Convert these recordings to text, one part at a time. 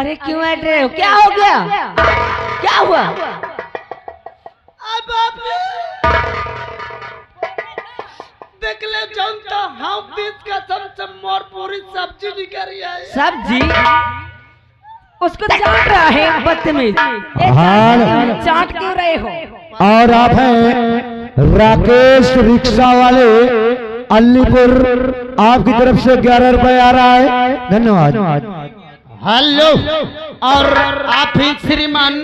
अरे क्यों हट रहे हो? क्या हो गया? क्या हुआ? अब देख ले जनता हम बीच का सबसे मोर पूरी सब्जी निकल रही है। सब्जी? उसको चाट रहा है बदतमीज। चाट क्यों रहे हो? और आप हैं राकेश रिक्शा वाले अलीपुर, आपकी तरफ से 11 रुपए आ रहा है, धन्यवाद। हेलो, और आप ही श्रीमान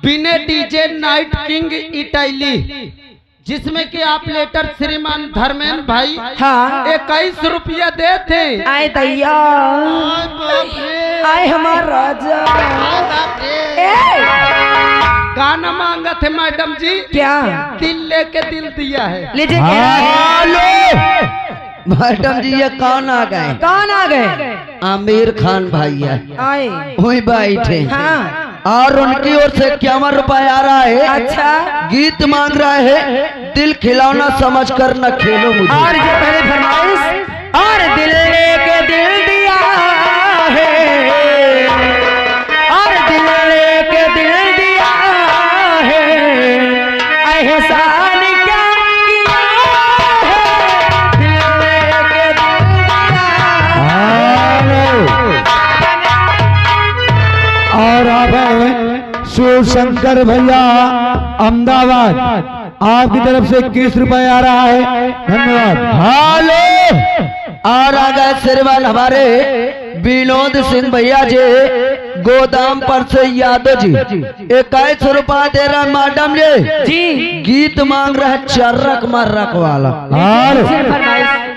बिने डीजे नाइट किंग इटैली, जिसमें कि आप लेटर श्रीमान धर्मेंद्र भाई हाँ 21 रुपया दे थे। आए दैया, आए हमारा राजा। गाना मांगा थे मैडम जी। क्या? दिल लेके दिल दिया है। लीजिए। मैडम जी ये कौन आ गए? कौन आ गए? आमिर खान भैया आए वही बैठे। हाँ। और उनकी ओर से 51 रुपए आ रहा है। अच्छा। गीत मांग रहा है, दिल खिलौना समझकर न खेलो मुझे। और जो पहले फरमाइश, और दिल लेके दिल दिया है, और दिल लेके दिल दिया है, एहसान क्या किया है, दिल लेके दिल दिया है। और आप हैं शिव शंकर भैया अहमदाबाद, आपकी तरफ से 21 रुपए आ रहा है, धन्यवाद। हेलो, और आ गए श्रीमान हमारे विनोद सिंह भैया जी गोदाम पर से यादव जी, 21 रुपया दे रहा मैडम जी। गीत मांग रहा है चर्रक मर्रक वाला।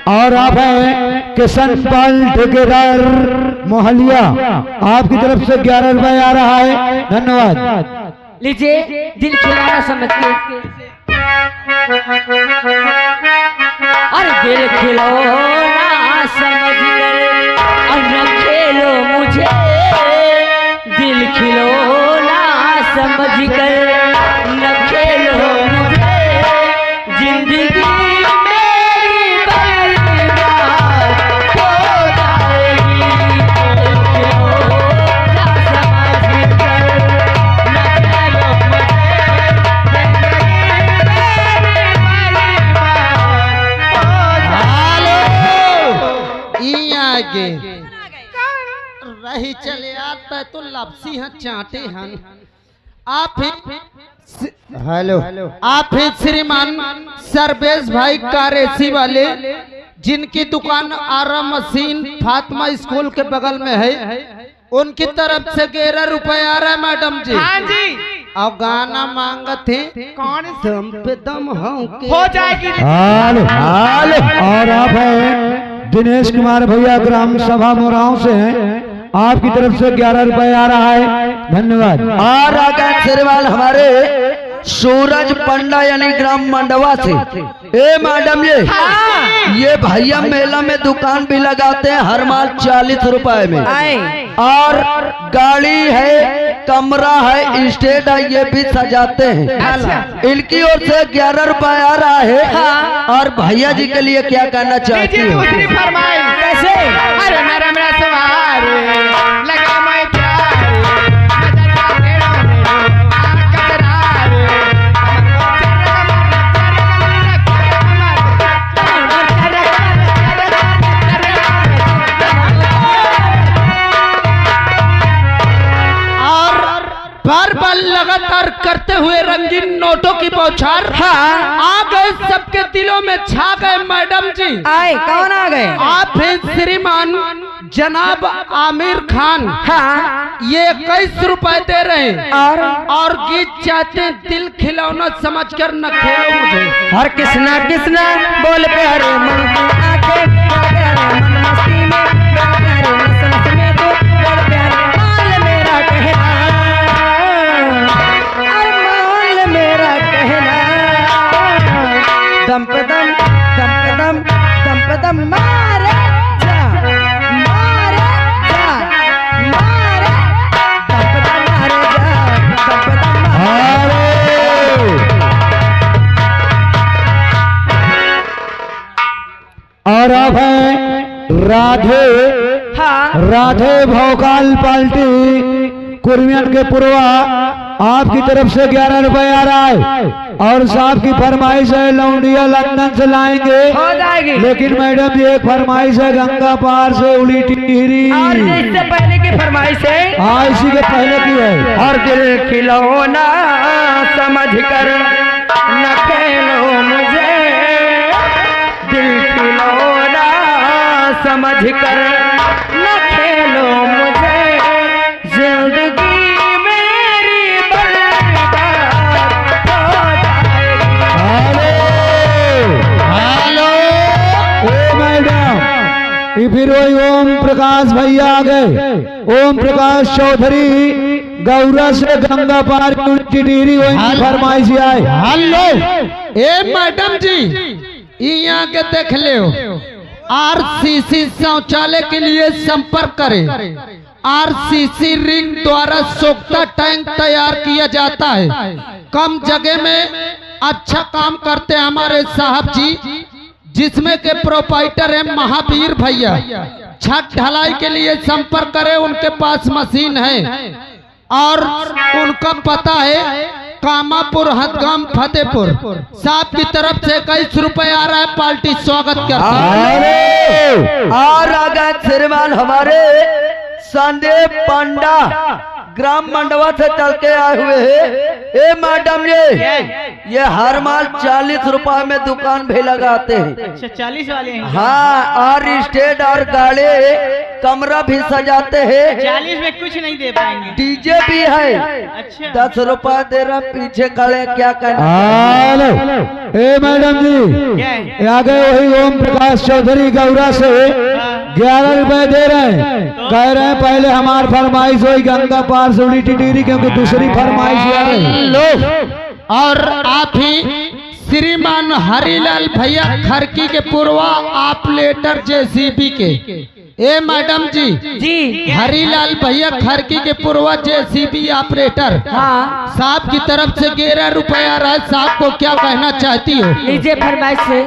और आप हैं किशन पाल ठेकेदार मोहलिया, आपकी तरफ से 11 रुपए आ रहा है, धन्यवाद। लीजिए, दिल खिलौना समझ के। अरे दिल खिलौना समझ कर और न खेलो मुझे, दिल खिलौना समझ कर न खेलो मुझे, जिंदगी मेरी बर्बाद हो जाएगी, दिल खिलौना समझ कर न खेलो मुझे, जिंदगी आगे रही चले आता तो लपसी हैं चाटे हैं। आप हेलो, आप ही श्रीमान सर्वेश भाई कारेसी वाले, जिनकी दुकान आरा मशीन फातिमा स्कूल के बगल में है, उनकी तरफ से 11 रुपए आ रहा है मैडम जी। हाँ जी। और गाना मांगते थे कौन? दम पे दम हो जाएगी। और आप हैं दिनेश कुमार भैया ग्राम सभा मोराव से हैं, आपकी तरफ से 11 रुपए आ रहा है, धन्यवाद। और आगे श्रीमान हमारे सूरज पंडा यानी ग्राम मंडवा से। ए मैडम ये भैया मेला में दुकान भी लगाते हैं, हर माल 40 रुपए में। और गाड़ी है, कमरा है, स्टेज है, ये भी सजाते हैं। अच्छा। इनकी ओर से 11 रुपए आ रहा है। हाँ। और भैया जी के लिए क्या कहना चाहती है? कैसे? अरे मेरा मेरा सवार लगा मैं बार बार लगातार करते हुए रंगीन नोटों की बौछार। हाँ। आ गए सबके दिलों में, छा गए मैडम जी। आए कौन आ गए? आप हैं श्रीमान जनाब आमिर खान। हाँ। ये 21 रुपए दे रहे हैं, और गीत चाहते हैं दिल खिलौना समझकर न खेलो मुझे। हर किसना किसना बोल प्यारे मन की आंखें, प्यारे मन मस्ती में, प्यारे नस में तो बोल प्यारे माल मेरा कहना, अरमान मेरा कहना, दम पे दम, दम पे दम, दम पे दम, मारे जा, मारे जा, मारे, दम पे दम मारे जा, दम पे दम मारे। और आप हैं राधे हाँ राधे भोकाल पार्टी कुर्मियन के पुरवा आपकी तरफ से 11 रुपए आ रहा है। और साहब की फरमाइश है लौंडिया लंदन से लाएंगे, हो जाएगी। लेकिन मैडम ये एक फरमाइश है गंगा पार से उली टिहरी। और इससे पहले की फरमाइश है, हाँ इसी के पहले की है। और दिल खिलौना समझ कर न खेलो मुझे, दिल खिलौना समझ कर न खेलो मुझे, जिंदगी मेरी बर्बाद हो जाएगी। हेलो ओ मैडम, ये फिर वही ओम प्रकाश भैया आ गए। ओम प्रकाश चौधरी गौरा से गंगा पार टिहरी वही फरमाइश आए। हेलो ए मैडम जी, यहाँ के देख ले आरसीसी शौचालय के लिए संपर्क करें। आरसीसी रिंग द्वारा सोखता टैंक तैयार किया जाता है। कम जगह में अच्छा काम करते हैं हमारे साहब जी, जिसमें के प्रोपाइटर है महावीर भैया। छत ढलाई के लिए संपर्क करें, उनके पास मशीन है और उनका पता है कामापुर हदगाम फतेहपुर। साहब की तरफ से 21 रुपए आ रहा है, पार्टी स्वागत करती है। और आगे श्रीमान हमारे संदीप पांडा ग्राम मंडवा से चल के आए हुए हैं। ए मैडम ये हर माल 40 रुपए में दुकान भी लगाते हैं। अच्छा 40 वाले हैं? हाँ, और स्टेज और गाड़ी कमरा भी सजाते हैं। 40 में कुछ नहीं दे पाएंगे। डीजे भी है। अच्छा 10 रुपए दे रहा, पीछे खड़े क्या करना। हेलो ए मैडम जी, क्या है? आ गए वही ओम प्रकाश चौधरी गौरा से 11 रुपए दे रहे हैं। कह रहे हैं पहले हमार फरमाइश हुई गंगा पार से उली टिहरी, क्योंकि दूसरी फरमाइश आ रही है। लो और आप ही श्रीमान हरिलाल भैया खरकी के पूर्वा ऑपरेटर जेसीबी के। ए मैडम जी जी हरिलाल भैया खरकी के पूर्वा जेसीबी ऑपरेटर। हाँ साहब की तरफ से 11 रुपए आ रहा है। साहब को क्या कहना चाहती हो? लीजिए फरमाइश से।